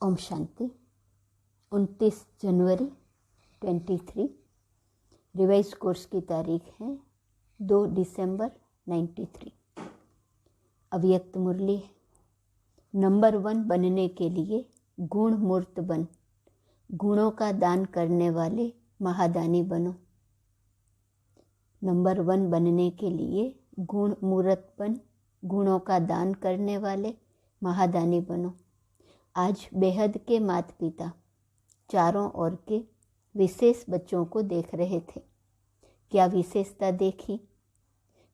ओम शांति। 29 जनवरी 23। Revise course की तारीख है 2 दिसंबर 93। अव्यक्त मुरली। नंबर 1 बनने के लिए गुण मूर्त बन, गुणों का दान करने वाले महादानी बनो। नंबर 1 बनने के लिए गुण मूर्त बन, गुणों का दान करने वाले महादानी बनो। आज बेहद के माता पिता चारों ओर के विशेष बच्चों को देख रहे थे। क्या विशेषता देखी?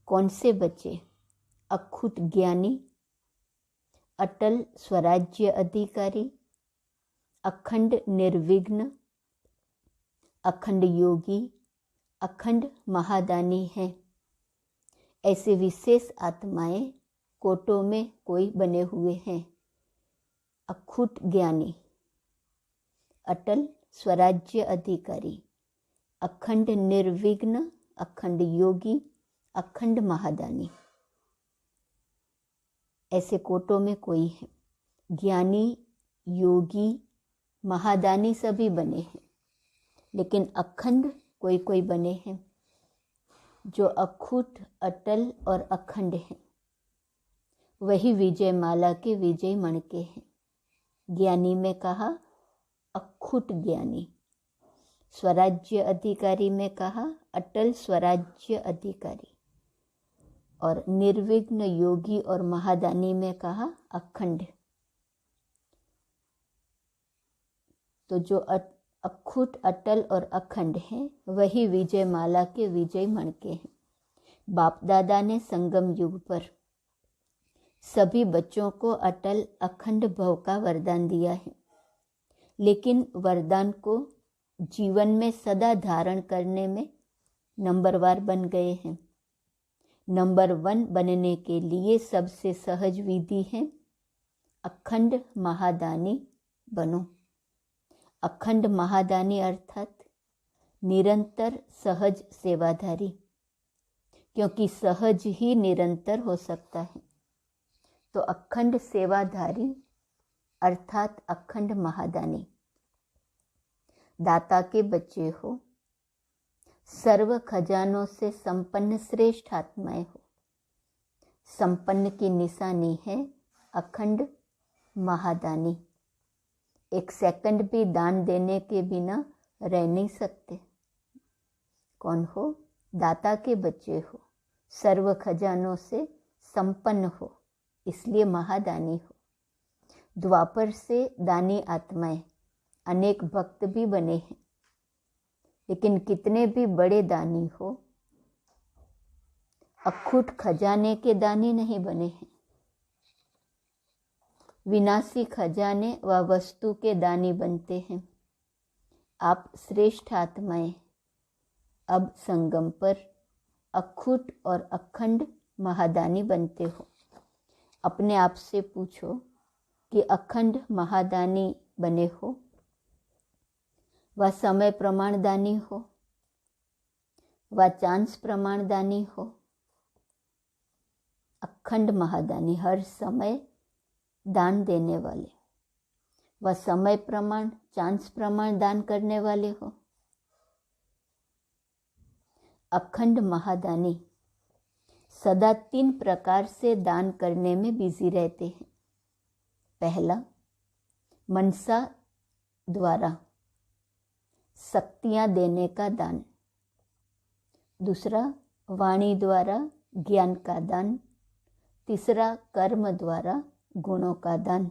कौन से बच्चे? अखुट ज्ञानी, अटल स्वराज्य अधिकारी, अखंड निर्विघ्न, अखंड योगी, अखंड महादानी हैं। ऐसे विशेष आत्माएं कोटों में कोई बने हुए हैं। अखुट ज्ञानी, अटल स्वराज्य अधिकारी, अखंड निर्विघ्न, अखंड योगी, अखंड महादानी, ऐसे कोटों में कोई है। ज्ञानी, योगी, महादानी सभी बने हैं, लेकिन अखंड कोई कोई बने हैं जो अखुट, अटल और अखंड हैं। वही विजय माला के विजय मणके हैं। ज्ञानी में कहा अखुट ज्ञानी, स्वराज्य अधिकारी में कहा अटल स्वराज्य अधिकारी, और निर्विघ्न योगी और महादानी में कहा अखंड। तो जो अखुट, अटल और अखंड हैं वही विजय माला के विजय मणके हैं। बाप दादा ने संगम युग पर सभी बच्चों को अटल अखंड भव का वरदान दिया है, लेकिन वरदान को जीवन में सदा धारण करने में नंबरवार बन गए हैं। नंबर 1 बनने के लिए सबसे सहज विधि है अखंड महादानी बनो। अखंड महादानी अर्थात निरंतर सहज सेवाधारी, क्योंकि सहज ही निरंतर हो सकता है। तो अखंड सेवाधारी अर्थात अखंड महादानी। दाता के बच्चे हो, सर्व खजानों से संपन्न श्रेष्ठ आत्माएं हो। संपन्न की निशानी है अखंड महादानी। एक सेकंड भी दान देने के बिना रह नहीं सकते। कौन हो? दाता के बच्चे हो, सर्व खजानों से संपन्न हो, इसलिए महादानी हो। द्वापर से दानी आत्माएं अनेक भक्त भी बने हैं, लेकिन कितने भी बड़े दानी हो, अखुट खजाने के दानी नहीं बने हैं। विनाशी खजाने व वस्तु के दानी बनते हैं। आप श्रेष्ठ आत्माएं अब संगम पर अखुट और अखंड महादानी बनते हो। अपने आप से पूछो कि अखंड महादानी बने हो व समय प्रमाणदानी हो व चांस प्रमाणदानी हो। अखंड महादानी हर समय दान देने वाले व समय प्रमाण, चांस प्रमाण दान करने वाले हो। अखंड महादानी सदा 3 प्रकार से दान करने में बिजी रहते हैं। पहला, मनसा द्वारा शक्तियां देने का दान। दूसरा, वाणी द्वारा ज्ञान का दान। तीसरा, कर्म द्वारा गुणों का दान।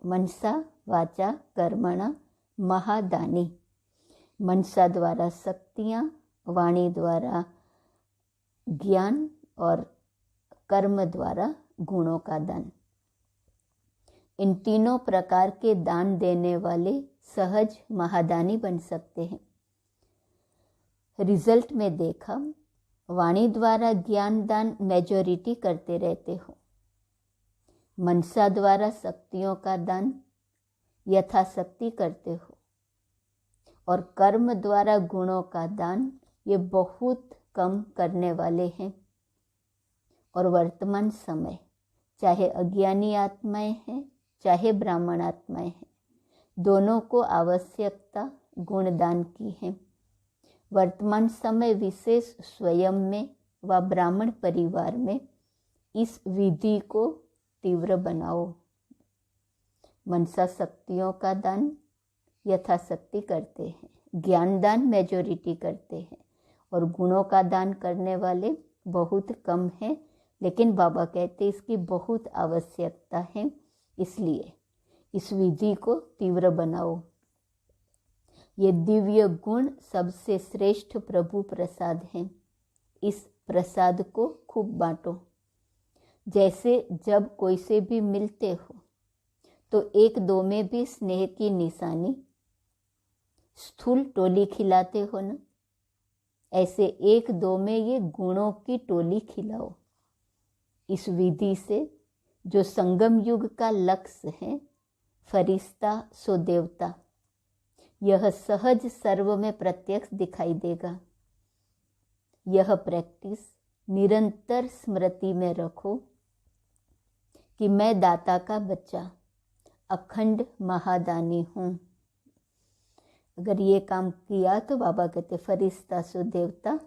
मनसा वाचा कर्मणा महादानी। मनसा द्वारा शक्तियां, वाणी द्वारा ज्ञान और कर्म द्वारा गुणों का दान। इन तीनों प्रकार के दान देने वाले सहज महादानी बन सकते हैं। रिजल्ट में देखा, वाणी द्वारा ज्ञान दान मेजॉरिटी करते रहते हो। मनसा द्वारा शक्तियों का दान यथाशक्ति करते हो, और कर्म द्वारा गुणों का दान ये बहुत कम करने वाले हैं। और वर्तमान समय चाहे अज्ञानी आत्माएं हैं चाहे ब्राह्मण आत्माएं हैं, दोनों को आवश्यकता गुणदान की है। वर्तमान समय विशेष स्वयं में व ब्राह्मण परिवार में इस विधि को तीव्र बनाओ। मनसा शक्तियों का दान यथाशक्ति करते हैं, ज्ञान दान मेजॉरिटी करते हैं और गुणों का दान करने वाले बहुत कम हैं, लेकिन बाबा कहते इसकी बहुत आवश्यकता है, इसलिए इस विधि को तीव्र बनाओ। ये दिव्य गुण सबसे श्रेष्ठ प्रभु प्रसाद हैं। इस प्रसाद को खूब बांटो। जैसे जब कोई से भी मिलते हो तो एक दो में भी स्नेह की निशानी, स्थूल टोली खिलाते हो ना, ऐसे एक दो में ये गुणों की टोली खिलाओ। इस विधि से जो संगम युग का लक्ष्य है, फरिश्ता सो देवता, यह सहज सर्व में प्रत्यक्ष दिखाई देगा। यह प्रैक्टिस निरंतर स्मृति में रखो कि मैं दाता का बच्चा अखंड महादानी हूँ। अगर ये काम किया तो बाबा कहते फरिश्ता सो देवता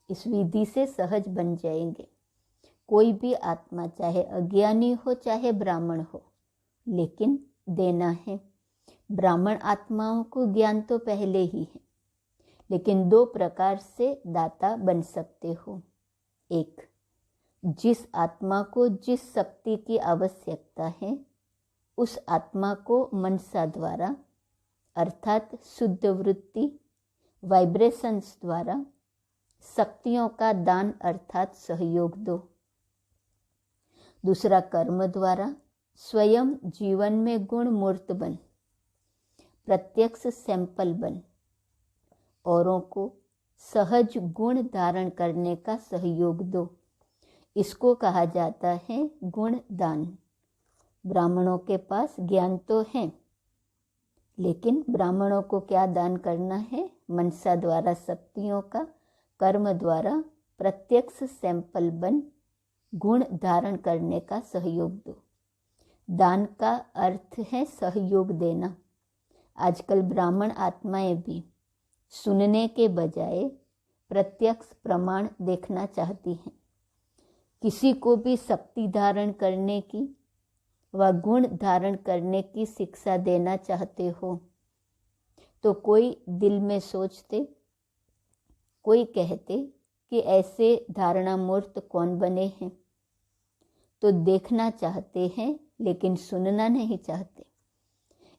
इस विधि से सहज बन जाएंगे। कोई भी आत्मा चाहे अज्ञानी हो चाहे ब्राह्मण हो, लेकिन देना है। ब्राह्मण आत्माओं को ज्ञान तो पहले ही है, लेकिन दो प्रकार से दाता बन सकते हो। एक, जिस आत्मा को जिस शक्ति की आवश्यकता है उस आत्मा को मनसा द्वारा अर्थात शुद्ध वृत्ति वाइब्रेशंस द्वारा शक्तियों का दान अर्थात सहयोग दो। दूसरा, कर्म द्वारा स्वयं जीवन में गुण मूर्त बन, प्रत्यक्ष सैंपल बन, औरों को सहज गुण धारण करने का सहयोग दो। इसको कहा जाता है गुण दान। ब्राह्मणों के पास ज्ञान तो है, लेकिन ब्राह्मणों को क्या दान करना है? मनसा द्वारा शक्तियों का, कर्म द्वारा प्रत्यक्ष सैंपल बन गुण धारण करने का सहयोग दो। दान का अर्थ है सहयोग देना। आजकल ब्राह्मण आत्माएं भी सुनने के बजाय प्रत्यक्ष प्रमाण देखना चाहती हैं। किसी को भी शक्ति धारण करने की व गुण धारण करने की शिक्षा देना चाहते हो तो कोई दिल में सोचते, कोई कहते कि ऐसे धारणा मूर्त कौन बने हैं, तो देखना चाहते हैं लेकिन सुनना नहीं चाहते।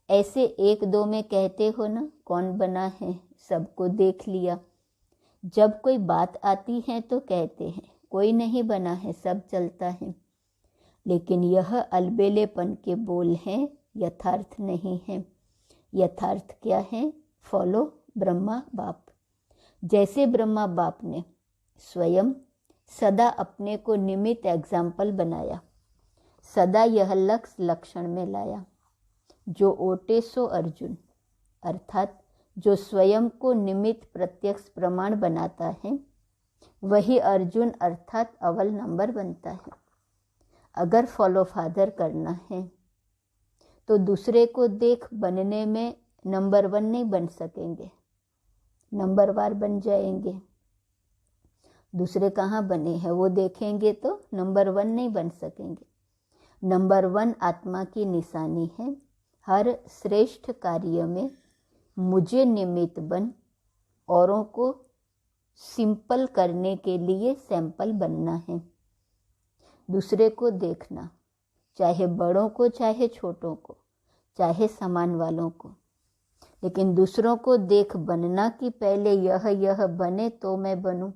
ऐसे एक दो में कहते हो ना कौन बना है, सबको देख लिया। जब कोई बात आती है तो कहते हैं कोई नहीं बना है, सब चलता है। लेकिन यह अलबेलेपन के बोल हैं, यथार्थ नहीं है। यथार्थ क्या है? फॉलो ब्रह्मा बाप। जैसे ब्रह्मा बाप ने स्वयं सदा अपने को निमित्त एग्जाम्पल बनाया, सदा यह लक्ष्य लक्षण में लाया। जो ओटे सो अर्जुन, अर्थात जो स्वयं को निमित्त प्रत्यक्ष प्रमाण बनाता है वही अर्जुन अर्थात अव्वल नंबर बनता है। अगर फॉलो फादर करना है तो दूसरे को देख बनने में नंबर 1 नहीं बन सकेंगे, नंबर वार बन जाएंगे। दूसरे कहाँ बने हैं वो देखेंगे तो नंबर 1 नहीं बन सकेंगे। नंबर 1 आत्मा की निशानी है। हर श्रेष्ठ कार्य में मुझे निमित्त बन, औरों को सिंपल करने के लिए सैंपल बनना है। दूसरे को देखना, चाहे बड़ों को चाहे छोटों को, चाहे सामान वालों को, लेकिन दूसरों को देख बनना कि पहले यह बने तो मैं बनूं,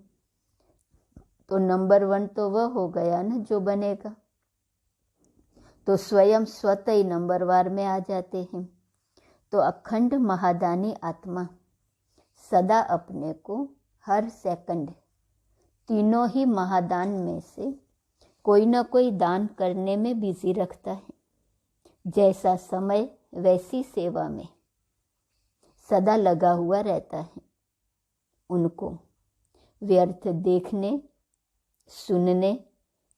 तो नंबर 1 तो वह हो गया ना जो बनेगा। तो स्वयं स्वतः ही नंबर वार में आ जाते हैं। तो अखंड महादानी आत्मा सदा अपने को हर सेकंड तीनों ही महादान में से कोई ना कोई दान करने में बिजी रखता है। जैसा समय वैसी सेवा में सदा लगा हुआ रहता है। उनको व्यर्थ देखने, सुनने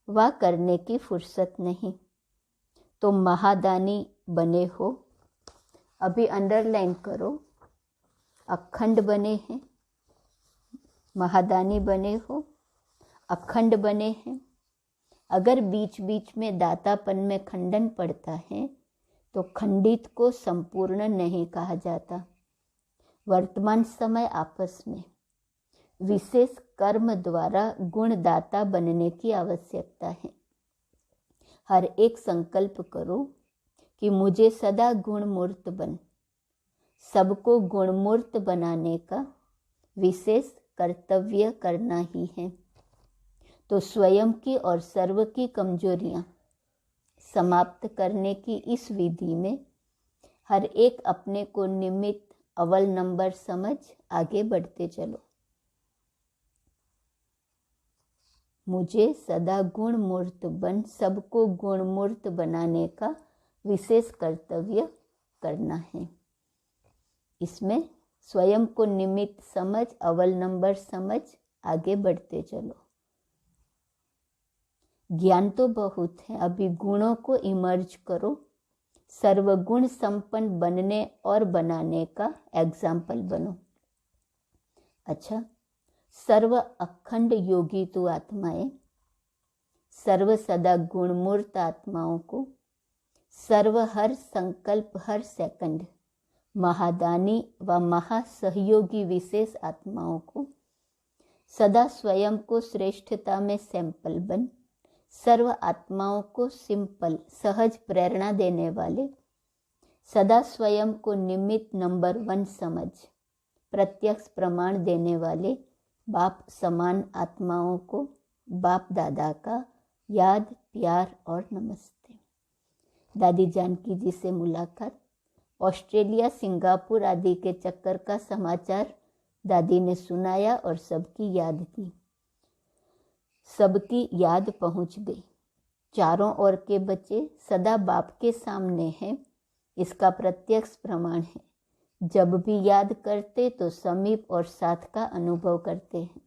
व करने की फुर्सत नहीं। तो महादानी बने हो, अभी अंडरलाइन करो, अखंड बने हैं, महादानी बने हो, अखंड बने हैं। अगर बीच बीच में दातापन में खंडन पड़ता है तो खंडित को संपूर्ण नहीं कहा जाता। वर्तमान समय आपस में विशेष कर्म द्वारा गुणदाता बनने की आवश्यकता है। हर एक संकल्प करो कि मुझे सदा गुणमूर्त बन। सबको गुणमूर्त बनाने का विशेष कर्तव्य करना ही है। तो स्वयं की और सर्व की कमजोरियां समाप्त करने की इस विधि में हर एक अपने को निमित्त अव्वल नंबर समझ आगे बढ़ते चलो। मुझे सदा गुणमूर्त बन, सबको गुणमूर्त बनाने का विशेष कर्तव्य करना है। इसमें स्वयं को निमित्त समझ, अव्वल नंबर समझ आगे बढ़ते चलो। ज्ञान तो बहुत है, अभी गुणों को इमर्ज करो। सर्वगुण संपन्न बनने और बनाने का एग्जाम्पल बनो। अच्छा, सर्व अखंड योगी तू आत्माएं, सर्व सदा गुणमूर्त आत्माओं को, सर्व हर संकल्प हर सेकंड महादानी व महासहयोगी विशेष आत्माओं को, सदा स्वयं को श्रेष्ठता में सैंपल बन, सर्व आत्माओं को सिंपल सहज प्रेरणा देने वाले, सदा स्वयं को निमित्त नंबर 1 समझ प्रत्यक्ष प्रमाण देने वाले बाप समान आत्माओं को बाप दादा का याद, प्यार और नमस्ते। दादी जानकी जी से मुलाकात। ऑस्ट्रेलिया, सिंगापुर आदि के चक्कर का समाचार दादी ने सुनाया और सबकी याद की। सबकी याद पहुंच गई। चारों ओर के बच्चे सदा बाप के सामने हैं, इसका प्रत्यक्ष प्रमाण है। जब भी याद करते तो समीप और साथ का अनुभव करते हैं।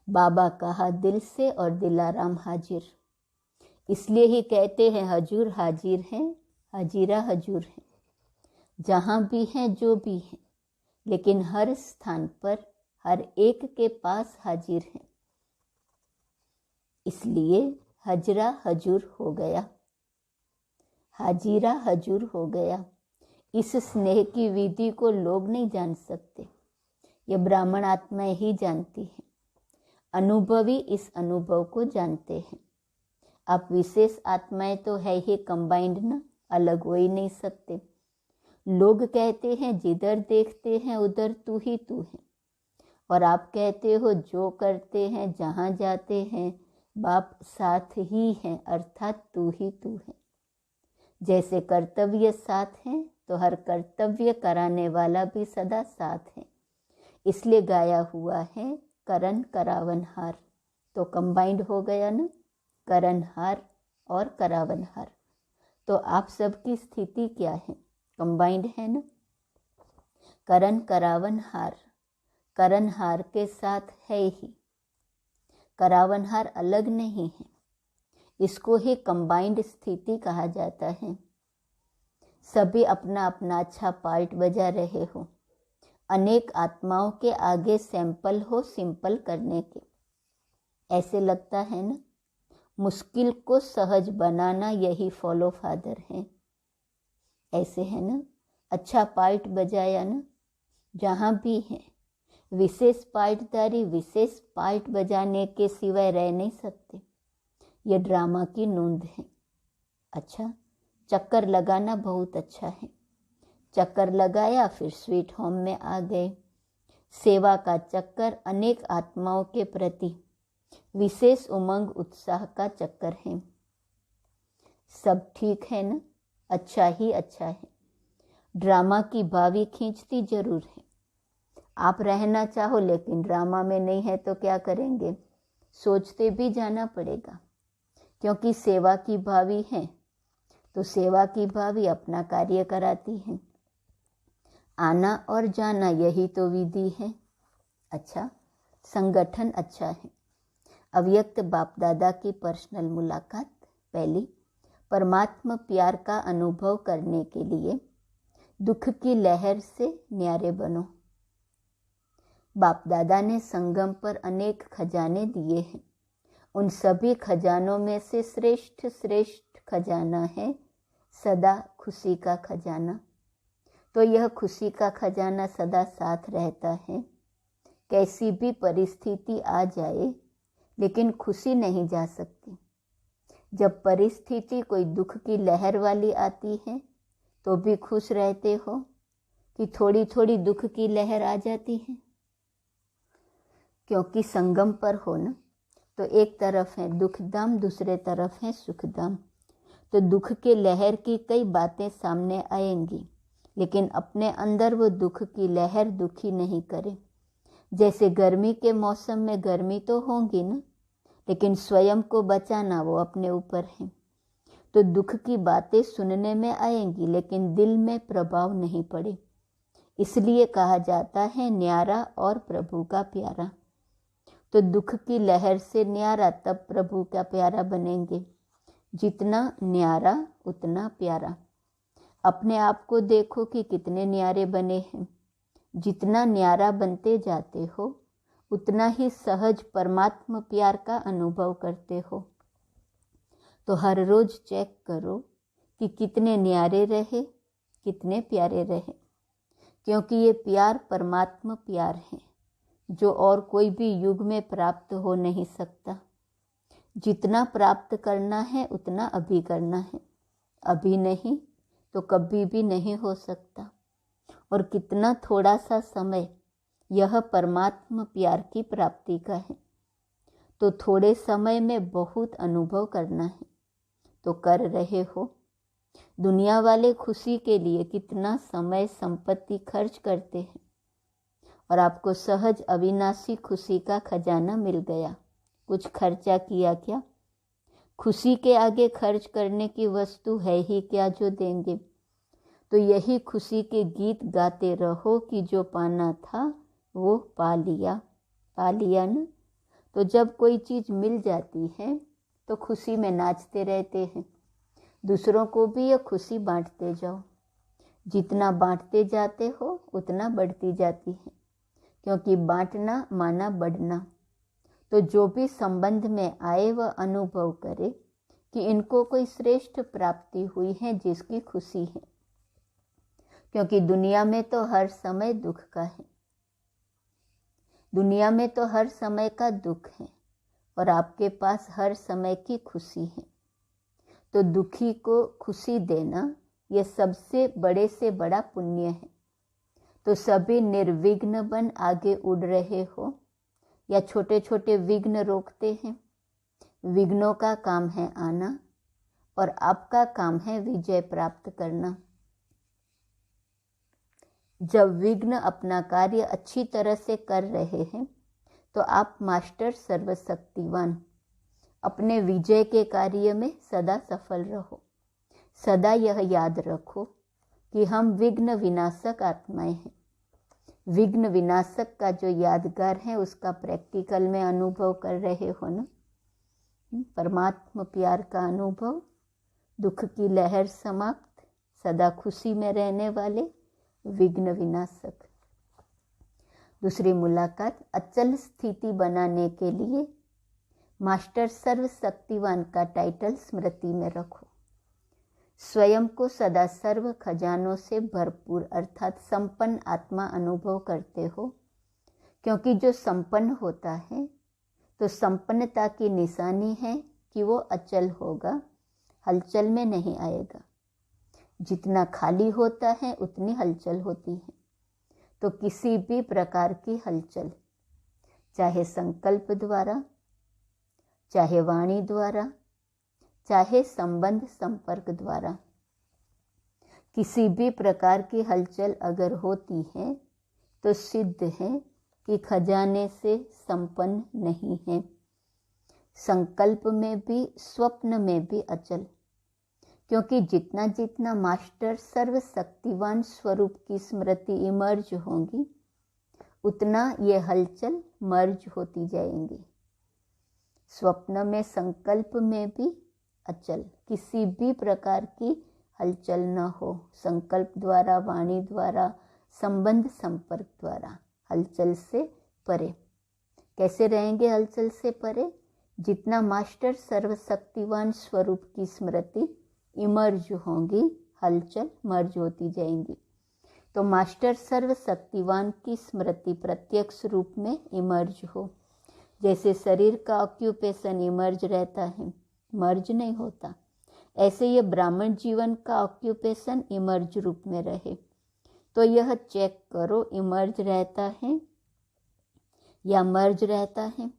बाबा कहा दिल से और दिलाराम हाजिर, इसलिए ही कहते हैं हजूर हाजिर हैं, हाजिरा हजूर हैं। जहाँ भी हैं जो भी हैं, लेकिन हर स्थान पर हर एक के पास हाजिर हैं। इसलिए हजरा हजूर हो गया, हाजिरा हजूर हो गया। इस स्नेह की विधि को लोग नहीं जान सकते, ये ब्राह्मण आत्माएं ही जानती हैं। अनुभवी इस अनुभव को जानते हैं। आप विशेष आत्माएं तो है ही कंबाइंड ना, अलग हो ही नहीं सकते। लोग कहते हैं जिधर देखते हैं उधर तू ही तू है, और आप कहते हो जो करते हैं जहाँ जाते हैं बाप साथ ही हैं, अर्थात तू ही तू है। जैसे कर्तव्य साथ हैं तो हर कर्तव्य कराने वाला भी सदा साथ है। इसलिए गाया हुआ है करण करावनहार, तो कंबाइंड हो गया ना, करणहार और करावनहार। तो आप सबकी स्थिति क्या है? कंबाइंड है ना। करण करावनहार, करणहार के साथ है ही, करावनहार अलग नहीं है। इसको ही कंबाइंड स्थिति कहा जाता है। सभी अपना अपना अच्छा पार्ट बजा रहे हो, अनेक आत्माओं के आगे सैंपल हो सिंपल करने के। ऐसे लगता है ना, मुश्किल को सहज बनाना यही फॉलो फादर है। ऐसे है ना, अच्छा पार्ट बजाया ना, जहाँ भी है विशेष पार्टदारी विशेष पार्ट बजाने के सिवाय रह नहीं सकते। ये ड्रामा की नोंद है। अच्छा, चक्कर लगाना बहुत अच्छा है। चक्कर लगाया फिर स्वीट होम में आ गए। सेवा का चक्कर अनेक आत्माओं के प्रति विशेष उमंग उत्साह का चक्कर है। सब ठीक है ना, अच्छा ही अच्छा है। ड्रामा की बावी खींचती जरूर है। आप रहना चाहो लेकिन ड्रामा में नहीं है तो क्या करेंगे? सोचते भी जाना पड़ेगा, क्योंकि सेवा की भावी है तो सेवा की भावी अपना कार्य कराती है। आना और जाना यही तो विधि है। अच्छा, संगठन अच्छा है। अव्यक्त बाप दादा की पर्सनल मुलाकात। पहली, परमात्मा प्यार का अनुभव करने के लिए दुख की लहर से न्यारे बनो। बाप दादा ने संगम पर अनेक खजाने दिए हैं। उन सभी खजानों में से श्रेष्ठ श्रेष्ठ खजाना है सदा खुशी का खजाना। तो यह खुशी का खजाना सदा साथ रहता है। कैसी भी परिस्थिति आ जाए लेकिन खुशी नहीं जा सकती। जब परिस्थिति कोई दुख की लहर वाली आती है तो भी खुश रहते हो कि थोड़ी थोड़ी दुख की लहर आ जाती है? क्योंकि संगम पर हो ना, तो एक तरफ है दुखधाम, दूसरे तरफ है सुखधाम। तो दुख के लहर की कई बातें सामने आएंगी, लेकिन अपने अंदर वो दुख की लहर दुखी नहीं करे। जैसे गर्मी के मौसम में गर्मी तो होगी ना, लेकिन स्वयं को बचाना वो अपने ऊपर है। तो दुख की बातें सुनने में आएंगी लेकिन दिल में प्रभाव नहीं पड़े। इसलिए कहा जाता है न्यारा और प्रभु का प्यारा। तो दुख की लहर से न्यारा तब प्रभु का प्यारा बनेंगे। जितना न्यारा उतना प्यारा। अपने आप को देखो कि कितने न्यारे बने हैं। जितना न्यारा बनते जाते हो उतना ही सहज परमात्मा प्यार का अनुभव करते हो। तो हर रोज चेक करो कि कितने न्यारे रहे, कितने प्यारे रहे, क्योंकि ये प्यार परमात्मा प्यार है जो और कोई भी युग में प्राप्त हो नहीं सकता। जितना प्राप्त करना है उतना अभी करना है, अभी नहीं तो कभी भी नहीं हो सकता। और कितना थोड़ा सा समय यह परमात्मा प्यार की प्राप्ति का है। तो थोड़े समय में बहुत अनुभव करना है, तो कर रहे हो। दुनिया वाले खुशी के लिए कितना समय संपत्ति खर्च करते हैं और आपको सहज अविनाशी खुशी का खजाना मिल गया। कुछ खर्चा किया क्या? खुशी के आगे खर्च करने की वस्तु है ही क्या जो देंगे? तो यही खुशी के गीत गाते रहो कि जो पाना था वो पा लिया न। तो जब कोई चीज़ मिल जाती है तो खुशी में नाचते रहते हैं। दूसरों को भी यह खुशी बांटते जाओ। जितना बांटते जाते हो उतना बढ़ती जाती है, क्योंकि बांटना माना बढ़ना। तो जो भी संबंध में आए वह अनुभव करे कि इनको कोई श्रेष्ठ प्राप्ति हुई है जिसकी खुशी है। क्योंकि दुनिया में तो हर समय दुख का है, दुनिया में तो हर समय का दुख है और आपके पास हर समय की खुशी है। तो दुखी को खुशी देना यह सबसे बड़े से बड़ा पुण्य है। तो सभी निर्विघ्न बन आगे उड़ रहे हो या छोटे छोटे विघ्न रोकते हैं? विघ्नों का काम है आना और आपका काम है विजय प्राप्त करना। जब विघ्न अपना कार्य अच्छी तरह से कर रहे हैं तो आप मास्टर सर्वशक्तिवान अपने विजय के कार्य में सदा सफल रहो। सदा यह याद रखो कि हम विघ्न विनाशक आत्माएं हैं। विघ्न विनाशक का जो यादगार है उसका प्रैक्टिकल में अनुभव कर रहे हो ना। परमात्मा प्यार का अनुभव, दुख की लहर समाप्त, सदा खुशी में रहने वाले विघ्न विनाशक। दूसरी मुलाकात, अचल स्थिति बनाने के लिए मास्टर सर्वशक्तिवान का टाइटल स्मृति में रखो। स्वयं को सदा सर्व खजानों से भरपूर अर्थात संपन्न आत्मा अनुभव करते हो, क्योंकि जो संपन्न होता है तो संपन्नता की निशानी है कि वो अचल होगा, हलचल में नहीं आएगा। जितना खाली होता है उतनी हलचल होती है। तो किसी भी प्रकार की हलचल, चाहे संकल्प द्वारा, चाहे वाणी द्वारा, चाहे संबंध संपर्क द्वारा, किसी भी प्रकार की हलचल अगर होती है तो सिद्ध है कि खजाने से संपन्न नहीं है। संकल्प में भी स्वप्न में भी अचल, क्योंकि जितना जितना मास्टर सर्वशक्तिवान स्वरूप की स्मृति इमर्ज होंगी उतना ये हलचल मर्ज होती जाएंगी। स्वप्न में संकल्प में भी अचल, किसी भी प्रकार की हलचल न हो, संकल्प द्वारा, वाणी द्वारा, संबंध संपर्क द्वारा, हलचल से परे। कैसे रहेंगे हलचल से परे? जितना मास्टर सर्वशक्तिवान स्वरूप की स्मृति इमर्ज होंगी, हलचल मर्ज होती जाएंगी। तो मास्टर सर्वशक्तिवान की स्मृति प्रत्यक्ष रूप में इमर्ज हो। जैसे शरीर का ऑक्यूपेशन इमर्ज रहता है, मर्ज नहीं होता, ऐसे ये ब्राह्मण जीवन का ऑक्यूपेशन इमर्ज रूप में रहे। तो यह चेक करो, इमर्ज रहता है या मर्ज रहता है।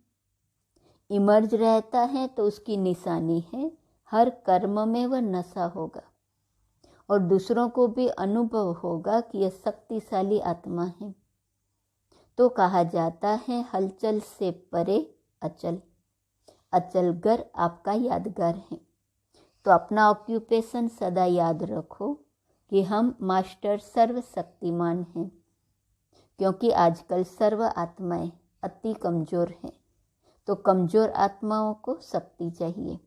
इमर्ज रहता है तो उसकी निशानी है हर कर्म में वह नशा होगा और दूसरों को भी अनुभव होगा कि यह शक्तिशाली आत्मा है। तो कहा जाता है हलचल से परे अचल। अचलगर आपका यादगार है। तो अपना ऑक्यूपेशन सदा याद रखो कि हम मास्टर सर्वशक्तिमान हैं, क्योंकि आजकल सर्व आत्माएं अति कमज़ोर हैं। तो कमज़ोर आत्माओं को शक्ति चाहिए।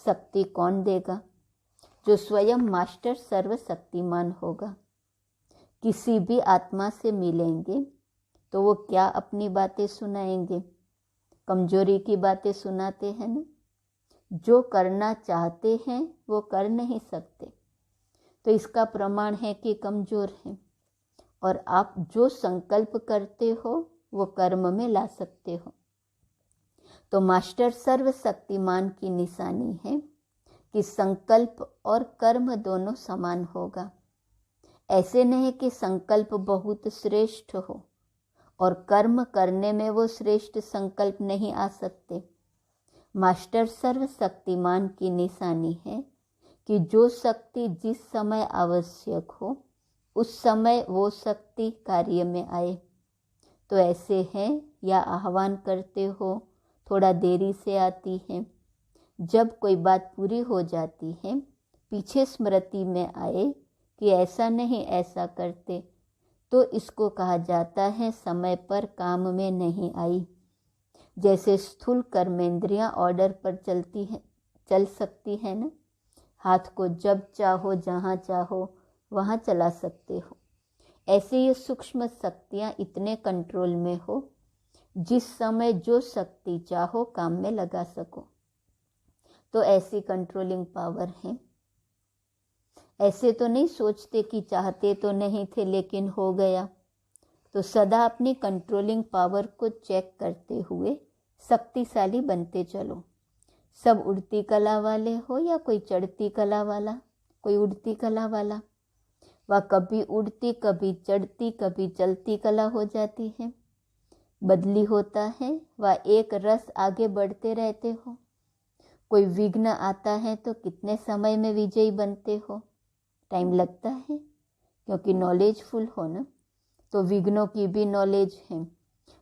शक्ति कौन देगा? जो स्वयं मास्टर सर्वशक्तिमान होगा। किसी भी आत्मा से मिलेंगे तो वो क्या अपनी बातें सुनाएंगे? कमजोरी की बातें सुनाते हैं ना। जो करना चाहते हैं वो कर नहीं सकते, तो इसका प्रमाण है कि कमजोर हैं। और आप जो संकल्प करते हो वो कर्म में ला सकते हो। तो मास्टर सर्वशक्तिमान की निशानी है कि संकल्प और कर्म दोनों समान होगा। ऐसे नहीं कि संकल्प बहुत श्रेष्ठ हो और कर्म करने में वो श्रेष्ठ संकल्प नहीं आ सकते। मास्टर सर्वशक्तिमान की निशानी है कि जो शक्ति जिस समय आवश्यक हो उस समय वो शक्ति कार्य में आए। तो ऐसे हैं या आह्वान करते हो, थोड़ा देरी से आती है। जब कोई बात पूरी हो जाती है, पीछे स्मृति में आए कि ऐसा नहीं ऐसा करते, तो इसको कहा जाता है समय पर काम में नहीं आई। जैसे स्थूल कर्मेंद्रियां ऑर्डर पर चल सकती है ना। हाथ को जब चाहो जहाँ चाहो वहाँ चला सकते हो। ऐसे ये सूक्ष्म शक्तियाँ इतने कंट्रोल में हो जिस समय जो शक्ति चाहो काम में लगा सको। तो ऐसी कंट्रोलिंग पावर है। ऐसे तो नहीं सोचते कि चाहते तो नहीं थे लेकिन हो गया। तो सदा अपनी कंट्रोलिंग पावर को चेक करते हुए शक्तिशाली बनते चलो। सब उड़ती कला वाले हो या कोई चढ़ती कला वाला, कोई उड़ती कला वाला, वह कभी उड़ती कभी चढ़ती कभी चलती कला हो जाती है। बदली होता है, वह एक रस आगे बढ़ते रहते हो। कोई विघ्न आता है तो कितने समय में विजयी बनते हो? टाइम लगता है, क्योंकि नॉलेजफुल हो ना। तो विघ्नों की भी नॉलेज है।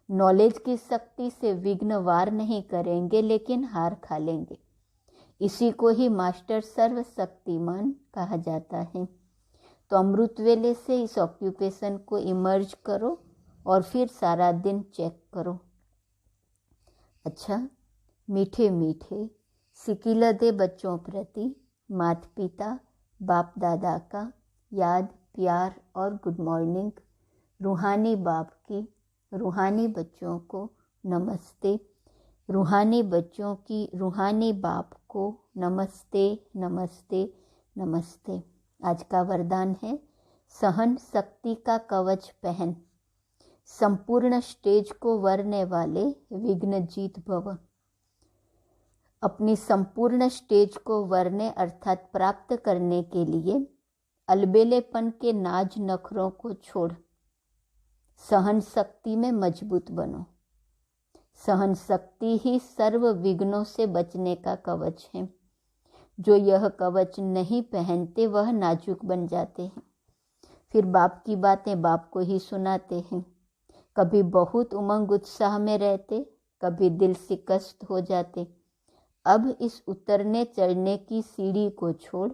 नॉलेज की शक्ति से विघ्न वार नहीं करेंगे लेकिन हार खा लेंगे। इसी को ही मास्टर सर्वशक्तिमान कहा जाता है। तो अमृत वेले से इस ऑक्यूपेशन को इमर्ज करो और फिर सारा दिन चेक करो। अच्छा, मीठे मीठे सिकिल दे बच्चों प्रति माता पिता बाप दादा का याद, प्यार और गुड मॉर्निंग। रूहानी बाप की रूहानी बच्चों को नमस्ते। रूहानी बच्चों की रूहानी बाप को नमस्ते नमस्ते नमस्ते। आज का वरदान है सहन शक्ति का कवच पहन, संपूर्ण स्टेज को वरने वाले विघ्न जीत भव। अपनी संपूर्ण स्टेज को वरने अर्थात प्राप्त करने के लिए अलबेलेपन के नाज नखरों को छोड़ सहन शक्ति में मजबूत बनो। सहन शक्ति ही सर्व विघ्नों से बचने का कवच है। जो यह कवच नहीं पहनते वह नाजुक बन जाते हैं। फिर बाप की बातें बाप को ही सुनाते हैं। कभी बहुत उमंग उत्साह में रहते, कभी दिल शिकस्त हो जाते। अब इस उतरने चढ़ने की सीढ़ी को छोड़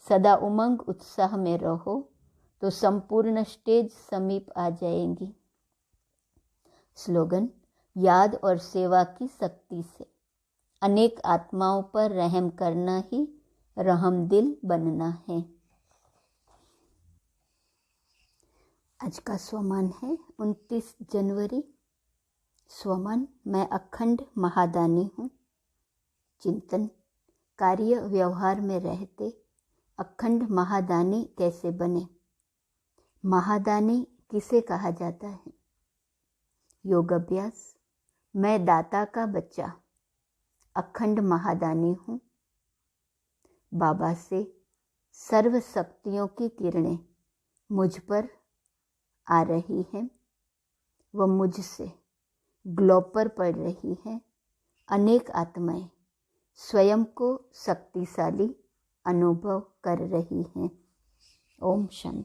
सदा उमंग उत्साह में रहो तो संपूर्ण स्टेज समीप आ जाएंगी। स्लोगन, याद और सेवा की शक्ति से अनेक आत्माओं पर रहम करना ही रहम दिल बनना है। आज का स्वमान है 29 जनवरी। स्वमान, मैं अखंड महादानी हूँ। चिंतन, कार्य व्यवहार में रहते अखंड महादानी कैसे बने? महादानी किसे कहा जाता है? योग अभ्यास, मैं दाता का बच्चा अखंड महादानी हूँ। बाबा से सर्व शक्तियों की किरणें मुझ पर आ रही हैं, वह मुझसे ग्लोब पर पड़ रही हैं। अनेक आत्माएं स्वयं को शक्तिशाली अनुभव कर रही हैं। ओम शांति।